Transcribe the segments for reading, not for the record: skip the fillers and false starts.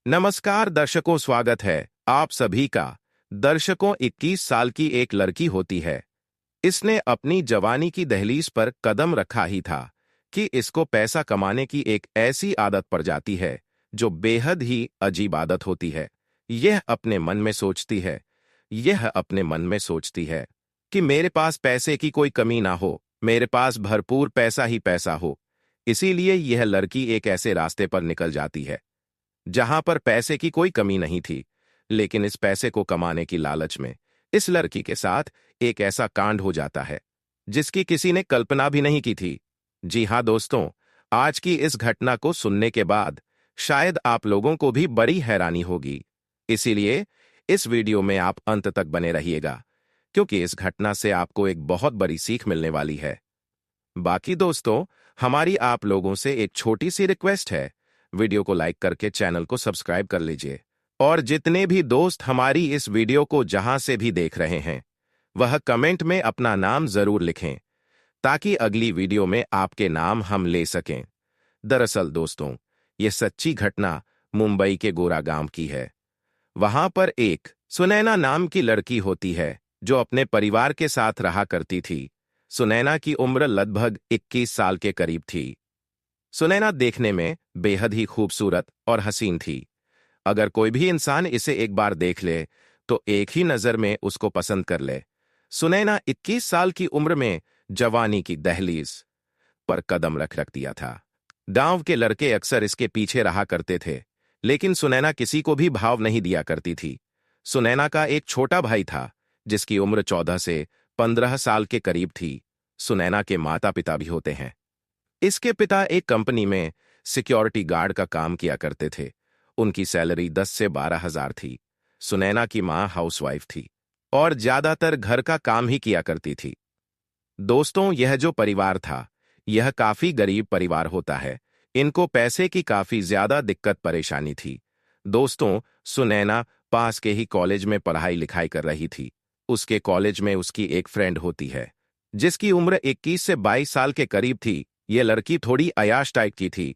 नमस्कार दर्शकों, स्वागत है आप सभी का। दर्शकों, 21 साल की एक लड़की होती है। इसने अपनी जवानी की दहलीज पर कदम रखा ही था कि इसको पैसा कमाने की एक ऐसी आदत पड़ जाती है जो बेहद ही अजीब आदत होती है। यह अपने मन में सोचती है कि मेरे पास पैसे की कोई कमी ना हो, मेरे पास भरपूर पैसा ही पैसा हो। इसीलिए यह लड़की एक ऐसे रास्ते पर निकल जाती है जहां पर पैसे की कोई कमी नहीं थी। लेकिन इस पैसे को कमाने की लालच में इस लड़की के साथ एक ऐसा कांड हो जाता है जिसकी किसी ने कल्पना भी नहीं की थी। जी हां दोस्तों, आज की इस घटना को सुनने के बाद शायद आप लोगों को भी बड़ी हैरानी होगी। इसीलिए इस वीडियो में आप अंत तक बने रहिएगा, क्योंकि इस घटना से आपको एक बहुत बड़ी सीख मिलने वाली है। बाकी दोस्तों, हमारी आप लोगों से एक छोटी सी रिक्वेस्ट है, वीडियो को लाइक करके चैनल को सब्सक्राइब कर लीजिए। और जितने भी दोस्त हमारी इस वीडियो को जहां से भी देख रहे हैं, वह कमेंट में अपना नाम जरूर लिखें ताकि अगली वीडियो में आपके नाम हम ले सकें। दरअसल दोस्तों, ये सच्ची घटना मुंबई के गोरागांव की है। वहां पर एक सुनैना नाम की लड़की होती है जो अपने परिवार के साथ रहा करती थी। सुनैना की उम्र लगभग 21 साल के करीब थी। सुनैना देखने में बेहद ही खूबसूरत और हसीन थी। अगर कोई भी इंसान इसे एक बार देख ले तो एक ही नजर में उसको पसंद कर ले। सुनैना 21 साल की उम्र में जवानी की दहलीज पर कदम रख दिया था। गांव के लड़के अक्सर इसके पीछे रहा करते थे, लेकिन सुनैना किसी को भी भाव नहीं दिया करती थी। सुनैना का एक छोटा भाई था जिसकी उम्र 14 से 15 साल के करीब थी। सुनैना के माता पिता भी होते हैं। इसके पिता एक कंपनी में सिक्योरिटी गार्ड का काम किया करते थे। उनकी सैलरी 10 से 12 हजार थी। सुनैना की मां हाउसवाइफ थी और ज्यादातर घर का काम ही किया करती थी। दोस्तों, यह जो परिवार था, यह काफी गरीब परिवार होता है। इनको पैसे की काफी ज्यादा दिक्कत परेशानी थी। दोस्तों, सुनैना पास के ही कॉलेज में पढ़ाई लिखाई कर रही थी। उसके कॉलेज में उसकी एक फ्रेंड होती है जिसकी उम्र 21 से 22 साल के करीब थी। ये लड़की थोड़ी अयाश टाइप की थी।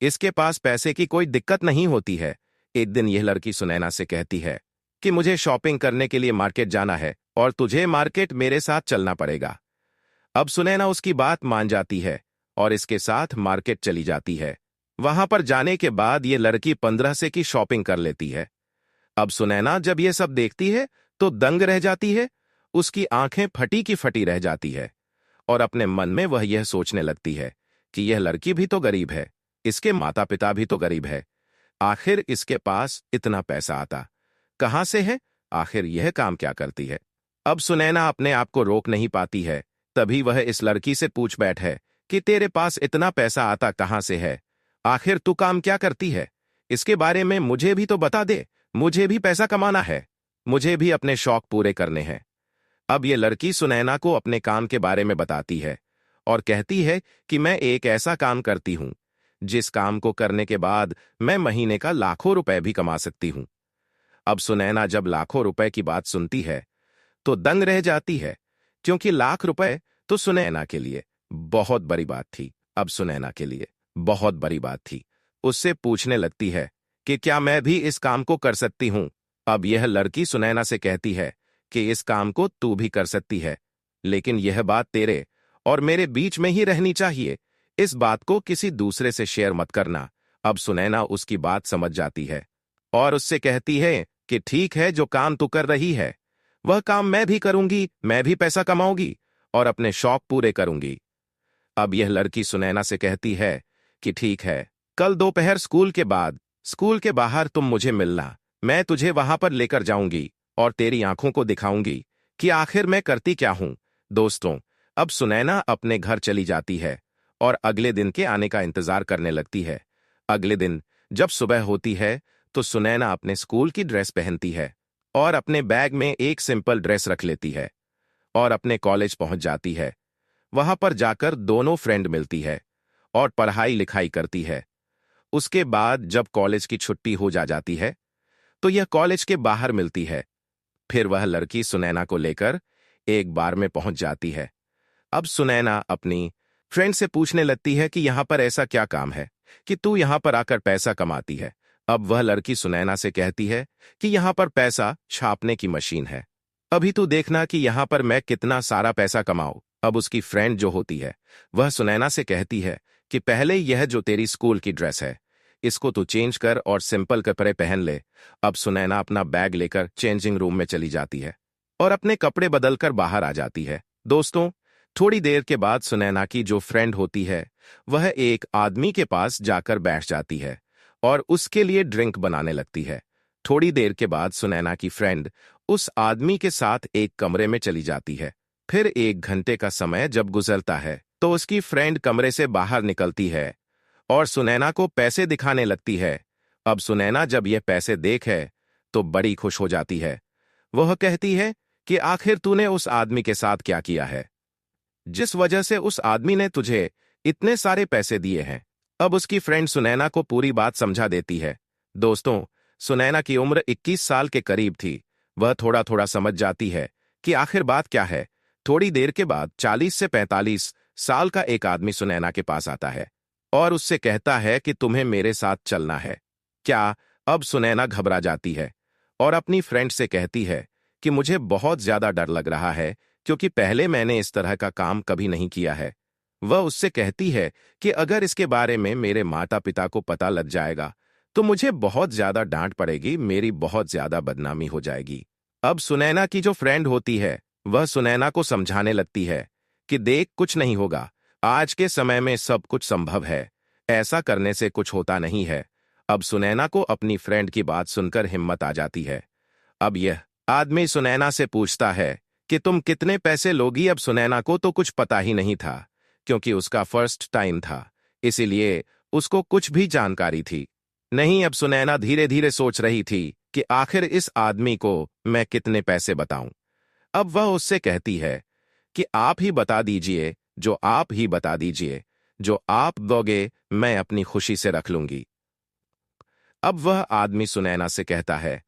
इसके पास पैसे की कोई दिक्कत नहीं होती है। एक दिन यह लड़की सुनैना से कहती है कि मुझे शॉपिंग करने के लिए मार्केट जाना है और तुझे मार्केट मेरे साथ चलना पड़ेगा। अब सुनैना उसकी बात मान जाती है और इसके साथ मार्केट चली जाती है। वहां पर जाने के बाद ये लड़की 15 से की शॉपिंग कर लेती है। अब सुनैना जब ये सब देखती है तो दंग रह जाती है। उसकी आंखें फटी की फटी रह जाती है और अपने मन में वह यह सोचने लगती है कि यह लड़की भी तो गरीब है, इसके माता पिता भी तो गरीब है। आखिर इसके पास इतना पैसा आता कहां से है? आखिर यह काम क्या करती है? अब सुनैना अपने आप को रोक नहीं पाती है। तभी वह इस लड़की से पूछ बैठे कि तेरे पास इतना पैसा आता कहां से है? आखिर तू काम क्या करती है? इसके बारे में मुझे भी तो बता दे। मुझे भी पैसा कमाना है, मुझे भी अपने शौक पूरे करने हैं। अब ये लड़की सुनैना को अपने काम के बारे में बताती है और कहती है कि मैं एक ऐसा काम करती हूं जिस काम को करने के बाद मैं महीने का लाखों रुपए भी कमा सकती हूं। अब सुनैना जब लाखों रुपए की बात सुनती है तो दंग रह जाती है, क्योंकि लाख रुपए तो सुनैना के लिए बहुत बड़ी बात थी। अब सुनैना के लिए बहुत बड़ी बात थी। उससे पूछने लगती है कि क्या मैं भी इस काम को कर सकती हूं? अब यह लड़की सुनैना से कहती है कि इस काम को तू भी कर सकती है, लेकिन यह बात तेरे और मेरे बीच में ही रहनी चाहिए। इस बात को किसी दूसरे से शेयर मत करना। अब सुनैना उसकी बात समझ जाती है और उससे कहती है कि ठीक है, जो काम तू कर रही है वह काम मैं भी करूंगी, मैं भी पैसा कमाऊंगी और अपने शौक पूरे करूंगी। अब यह लड़की सुनैना से कहती है कि ठीक है, कल दोपहर स्कूल के बाद स्कूल के बाहर तुम मुझे मिलना। मैं तुझे वहां पर लेकर जाऊंगी और तेरी आंखों को दिखाऊंगी कि आखिर मैं करती क्या हूं। दोस्तों, अब सुनैना अपने घर चली जाती है और अगले दिन के आने का इंतजार करने लगती है। अगले दिन जब सुबह होती है तो सुनैना अपने स्कूल की ड्रेस पहनती है और अपने बैग में एक सिंपल ड्रेस रख लेती है और अपने कॉलेज पहुंच जाती है। वहां पर जाकर दोनों फ्रेंड मिलती है और पढ़ाई लिखाई करती है। उसके बाद जब कॉलेज की छुट्टी हो जाती है तो यह कॉलेज के बाहर मिलती है। फिर वह लड़की सुनैना को लेकर एक बार में पहुंच जाती है। अब सुनैना अपनी फ्रेंड से पूछने लगती है कि यहां पर ऐसा क्या काम है कि तू यहां पर आकर पैसा कमाती है? अब वह लड़की सुनैना से कहती है कि यहाँ पर पैसा छापने की मशीन है, अभी तू देखना कि यहाँ पर मैं कितना सारा पैसा कमाऊं। अब उसकी फ्रेंड जो होती है वह सुनैना से कहती है कि पहले यह जो तेरी स्कूल की ड्रेस है इसको तू चेंज कर और सिंपल कपड़े पहन ले। अब सुनैना अपना बैग लेकर चेंजिंग रूम में चली जाती है और अपने कपड़े बदलकर बाहर आ जाती है। दोस्तों, थोड़ी देर के बाद सुनैना की जो फ्रेंड होती है वह एक आदमी के पास जाकर बैठ जाती है और उसके लिए ड्रिंक बनाने लगती है। थोड़ी देर के बाद सुनैना की फ्रेंड उस आदमी के साथ एक कमरे में चली जाती है। फिर 1 घंटे का समय जब गुजरता है तो उसकी फ्रेंड कमरे से बाहर निकलती है और सुनैना को पैसे दिखाने लगती है। अब सुनैना जब यह पैसे देखे तो बड़ी खुश हो जाती है। वह कहती है कि आखिर तूने उस आदमी के साथ क्या किया है, जिस वजह से उस आदमी ने तुझे इतने सारे पैसे दिए हैं। अब उसकी फ्रेंड सुनैना को पूरी बात समझा देती है। दोस्तों, सुनैना की उम्र 21 साल के करीब थी। वह थोड़ा थोड़ा समझ जाती है कि आखिर बात क्या है। थोड़ी देर के बाद 40 से 45 साल का एक आदमी सुनैना के पास आता है और उससे कहता है कि तुम्हें मेरे साथ चलना है क्या। अब सुनैना घबरा जाती है और अपनी फ्रेंड से कहती है कि मुझे बहुत ज्यादा डर लग रहा है क्योंकि पहले मैंने इस तरह का काम कभी नहीं किया है। वह उससे कहती है कि अगर इसके बारे में मेरे माता पिता को पता लग जाएगा तो मुझे बहुत ज्यादा डांट पड़ेगी, मेरी बहुत ज्यादा बदनामी हो जाएगी। अब सुनैना की जो फ्रेंड होती है वह सुनैना को समझाने लगती है कि देख, कुछ नहीं होगा, आज के समय में सब कुछ संभव है, ऐसा करने से कुछ होता नहीं है। अब सुनैना को अपनी फ्रेंड की बात सुनकर हिम्मत आ जाती है। अब यह आदमी सुनैना से पूछता है कि तुम कितने पैसे लोगी। अब सुनैना को तो कुछ पता ही नहीं था क्योंकि उसका फर्स्ट टाइम था, इसीलिए उसको कुछ भी जानकारी थी नहीं। अब सुनैना धीरे धीरे सोच रही थी कि आखिर इस आदमी को मैं कितने पैसे बताऊं। अब वह उससे कहती है कि आप ही बता दीजिए, जो आप ही बता दीजिए, जो आप दोगे मैं अपनी खुशी से रख लूंगी। अब वह आदमी सुनैना से कहता है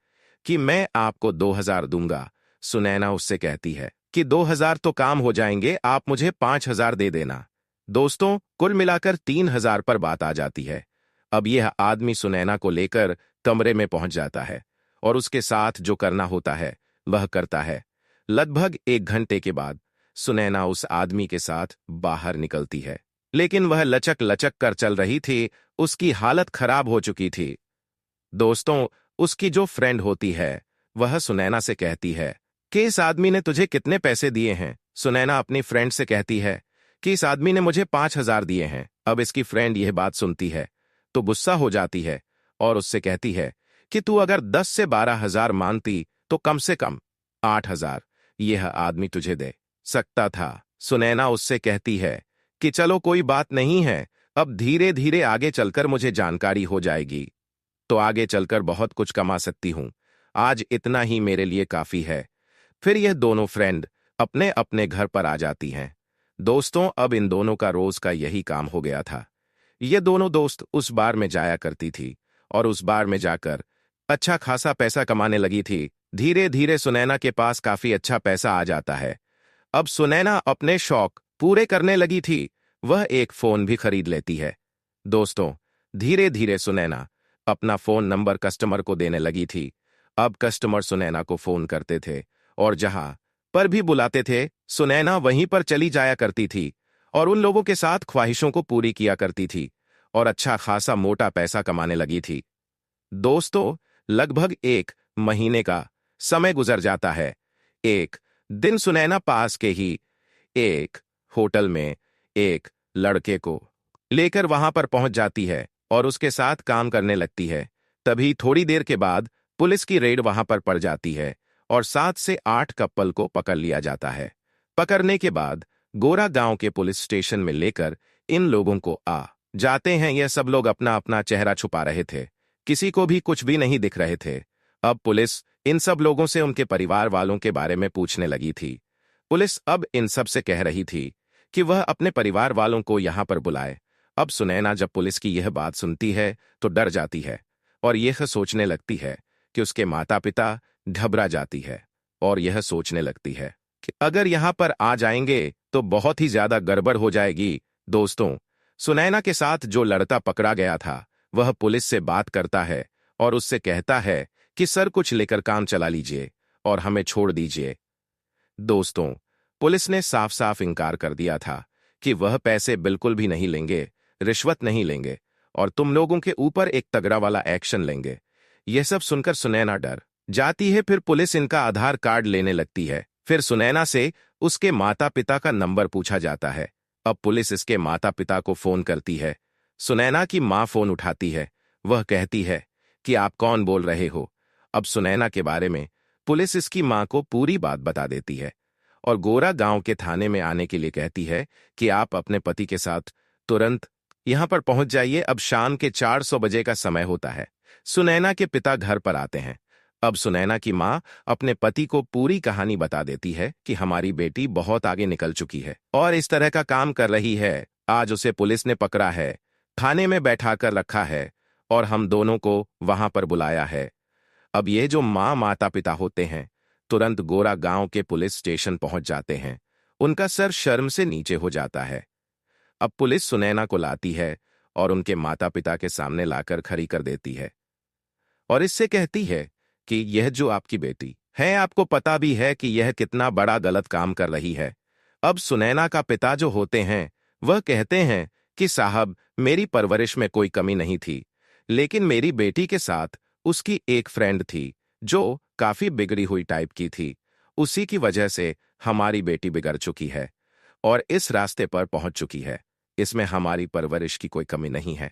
कि मैं आपको 2000 दूंगा। सुनैना उससे कहती है कि 2000 तो काम हो जाएंगे, आप मुझे 5000 दे देना। दोस्तों, कुल मिलाकर 3000 पर बात आ जाती है। अब यह आदमी सुनैना को लेकर कमरे में पहुंच जाता है और उसके साथ जो करना होता है वह करता है। लगभग 1 घंटे के बाद सुनैना उस आदमी के साथ बाहर निकलती है, लेकिन वह लचक लचक कर चल रही थी, उसकी हालत खराब हो चुकी थी। दोस्तों, उसकी जो फ्रेंड होती है वह सुनैना से कहती है कि इस आदमी ने तुझे कितने पैसे दिए हैं। सुनैना अपनी फ्रेंड से कहती है कि इस आदमी ने मुझे 5000 दिए हैं। अब इसकी फ्रेंड यह बात सुनती है तो गुस्सा हो जाती है और उससे कहती है कि तू अगर 10 से 12,000 मांगती तो कम से कम 8,000 यह आदमी तुझे दे सकता था। सुनैना उससे कहती है कि चलो कोई बात नहीं है, अब धीरे धीरे आगे चलकर मुझे जानकारी हो जाएगी तो आगे चलकर बहुत कुछ कमा सकती हूं, आज इतना ही मेरे लिए काफी है। फिर यह दोनों फ्रेंड अपने अपने घर पर आ जाती हैं। दोस्तों, अब इन दोनों का रोज का यही काम हो गया था। ये दोनों दोस्त उस बार में जाया करती थी और उस बार में जाकर अच्छा खासा पैसा कमाने लगी थी। धीरे धीरे सुनैना के पास काफी अच्छा पैसा आ जाता है। अब सुनैना अपने शौक पूरे करने लगी थी, वह एक फोन भी खरीद लेती है। दोस्तों, धीरे धीरे सुनैना अपना फोन नंबर कस्टमर को देने लगी थी। अब कस्टमर सुनैना को फोन करते थे और जहां पर भी बुलाते थे सुनैना वहीं पर चली जाया करती थी और उन लोगों के साथ ख्वाहिशों को पूरी किया करती थी और अच्छा खासा मोटा पैसा कमाने लगी थी। दोस्तों, लगभग 1 महीने का समय गुजर जाता है। एक दिन सुनैना पास के ही एक होटल में एक लड़के को लेकर वहां पर पहुंच जाती है और उसके साथ काम करने लगती है। तभी थोड़ी देर के बाद पुलिस की रेड वहां पर पड़ जाती है और 7 से 8 कपल को पकड़ लिया जाता है। पकड़ने के बाद गोरा गांव के पुलिस स्टेशन में लेकर इन लोगों को आ जाते हैं। यह सब लोग अपना अपना चेहरा छुपा रहे थे, किसी को भी कुछ भी नहीं दिख रहे थे। अब पुलिस इन सब लोगों से उनके परिवार वालों के बारे में पूछने लगी थी। पुलिस अब इन सब से कह रही थी कि वह अपने परिवार वालों को यहां पर बुलाए। अब सुनैना जब पुलिस की यह बात सुनती है तो डर जाती है और यह सोचने लगती है कि उसके माता पिता घबरा जाती है और यह सोचने लगती है कि अगर यहां पर आ जाएंगे तो बहुत ही ज्यादा गड़बड़ हो जाएगी। दोस्तों, सुनैना के साथ जो लड़का पकड़ा गया था वह पुलिस से बात करता है और उससे कहता है कि सर कुछ लेकर काम चला लीजिए और हमें छोड़ दीजिए। दोस्तों, पुलिस ने साफ साफ इनकार कर दिया था कि वह पैसे बिल्कुल भी नहीं लेंगे, रिश्वत नहीं लेंगे और तुम लोगों के ऊपर एक तगड़ा वाला एक्शन लेंगे। यह सब सुनकर सुनैना डर जाती है। फिर पुलिस इनका आधार कार्ड लेने लगती है। फिर सुनैना से उसके माता पिता का नंबर पूछा जाता है। अब पुलिस इसके माता पिता को फोन करती है। सुनैना की मां फोन उठाती है। वह कहती है कि आप कौन बोल रहे हो। अब सुनैना के बारे में पुलिस इसकी मां को पूरी बात बता देती है और गोरा गांव के थाने में आने के लिए कहती है कि आप अपने पति के साथ तुरंत यहां पर पहुंच जाइए। अब शाम के 400 बजे का समय होता है। सुनैना के पिता घर पर आते हैं। अब सुनैना की मां अपने पति को पूरी कहानी बता देती है कि हमारी बेटी बहुत आगे निकल चुकी है और इस तरह का काम कर रही है। आज उसे पुलिस ने पकड़ा है, थाने में बैठाकर रखा है और हम दोनों को वहां पर बुलाया है। अब ये जो माता पिता होते हैं तुरंत गोरा गांव के पुलिस स्टेशन पहुंच जाते हैं। उनका सर शर्म से नीचे हो जाता है। अब पुलिस सुनैना को लाती है और उनके माता पिता के सामने लाकर खड़ी कर देती है और इससे कहती है कि यह जो आपकी बेटी है, आपको पता भी है कि यह कितना बड़ा गलत काम कर रही है। अब सुनैना का पिता जो होते हैं वह कहते हैं कि साहब, मेरी परवरिश में कोई कमी नहीं थी, लेकिन मेरी बेटी के साथ उसकी एक फ्रेंड थी जो काफी बिगड़ी हुई टाइप की थी। उसी की वजह से हमारी बेटी बिगड़ चुकी है और इस रास्ते पर पहुंच चुकी है। इसमें हमारी परवरिश की कोई कमी नहीं है,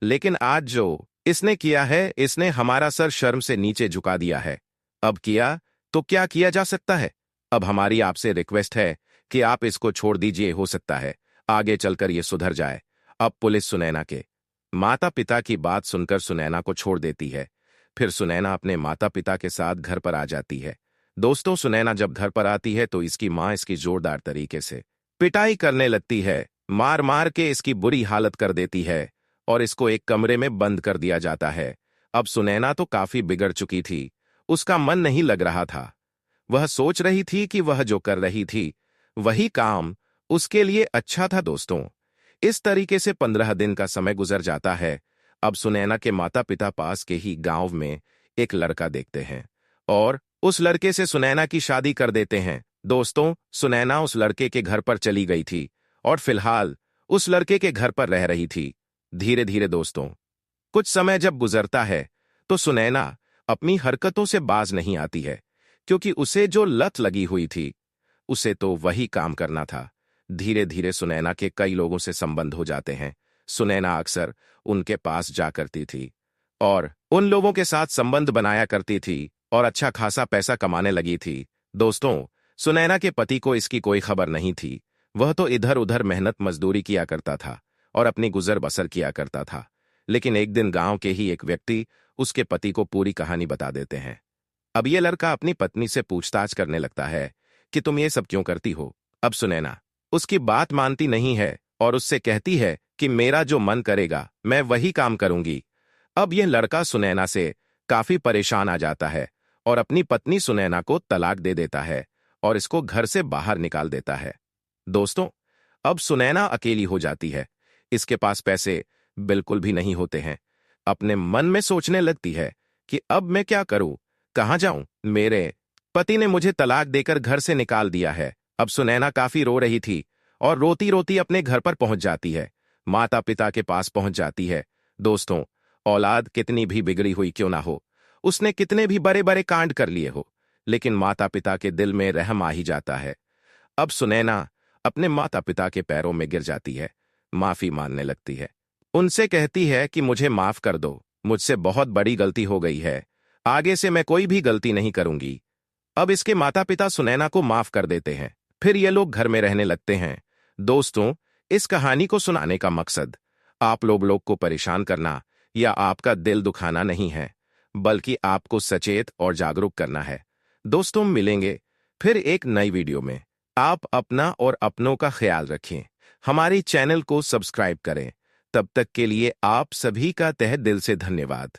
लेकिन आज जो इसने किया है, इसने हमारा सर शर्म से नीचे झुका दिया है। अब किया तो क्या किया जा सकता है। अब हमारी आपसे रिक्वेस्ट है कि आप इसको छोड़ दीजिए, हो सकता है आगे चलकर ये सुधर जाए। अब पुलिस सुनैना के माता पिता की बात सुनकर सुनैना को छोड़ देती है। फिर सुनैना अपने माता पिता के साथ घर पर आ जाती है। दोस्तों, सुनैना जब घर पर आती है तो इसकी मां इसकी जोरदार तरीके से पिटाई करने लगती है। मार मार के इसकी बुरी हालत कर देती है और इसको एक कमरे में बंद कर दिया जाता है। अब सुनैना तो काफी बिगड़ चुकी थी, उसका मन नहीं लग रहा था। वह सोच रही थी कि वह जो कर रही थी वही काम उसके लिए अच्छा था। दोस्तों, इस तरीके से 15 दिन का समय गुजर जाता है। अब सुनैना के माता पिता पास के ही गांव में एक लड़का देखते हैं और उस लड़के से सुनैना की शादी कर देते हैं। दोस्तों, सुनैना उस लड़के के घर पर चली गई थी और फिलहाल उस लड़के के घर पर रह रही थी। धीरे धीरे दोस्तों, कुछ समय जब गुजरता है तो सुनैना अपनी हरकतों से बाज नहीं आती है, क्योंकि उसे जो लत लगी हुई थी उसे तो वही काम करना था। धीरे धीरे सुनैना के कई लोगों से संबंध हो जाते हैं। सुनैना अक्सर उनके पास जा करती थी और उन लोगों के साथ संबंध बनाया करती थी और अच्छा खासा पैसा कमाने लगी थी। दोस्तों, सुनैना के पति को इसकी कोई खबर नहीं थी। वह तो इधर उधर मेहनत मजदूरी किया करता था और अपनी गुजर बसर किया करता था। लेकिन एक दिन गांव के ही एक व्यक्ति उसके पति को पूरी कहानी बता देते हैं। अब यह लड़का अपनी पत्नी से पूछताछ करने लगता है कि तुम ये सब क्यों करती हो। अब सुनैना उसकी बात मानती नहीं है और उससे कहती है कि मेरा जो मन करेगा मैं वही काम करूंगी। अब यह लड़का सुनैना से काफी परेशान आ जाता है और अपनी पत्नी सुनैना को तलाक दे देता है और इसको घर से बाहर निकाल देता है। दोस्तों, अब सुनैना अकेली हो जाती है। इसके पास पैसे बिल्कुल भी नहीं होते हैं। अपने मन में सोचने लगती है कि अब मैं क्या करूं, कहां जाऊं। मेरे पति ने मुझे तलाक देकर घर से निकाल दिया है। अब सुनैना काफी रो रही थी और रोती रोती अपने घर पर पहुंच जाती है। माता पिता के पास पहुंच जाती है। दोस्तों, औलाद कितनी भी बिगड़ी हुई क्यों ना हो, उसने कितने भी बड़े बड़े कांड कर लिए हो, लेकिन माता पिता के दिल में रहम आ ही जाता है। अब सुनैना अपने माता पिता के पैरों में गिर जाती है, माफी मांगने लगती है। उनसे कहती है कि मुझे माफ कर दो, मुझसे बहुत बड़ी गलती हो गई है, आगे से मैं कोई भी गलती नहीं करूंगी। अब इसके माता पिता सुनैना को माफ कर देते हैं। फिर ये लोग घर में रहने लगते हैं। दोस्तों, इस कहानी को सुनाने का मकसद आप लोग को परेशान करना या आपका दिल दुखाना नहीं है, बल्कि आपको सचेत और जागरूक करना है। दोस्तों, मिलेंगे फिर एक नई वीडियो में। आप अपना और अपनों का ख्याल रखें। हमारे चैनल को सब्सक्राइब करें। तब तक के लिए आप सभी का तहे दिल से धन्यवाद।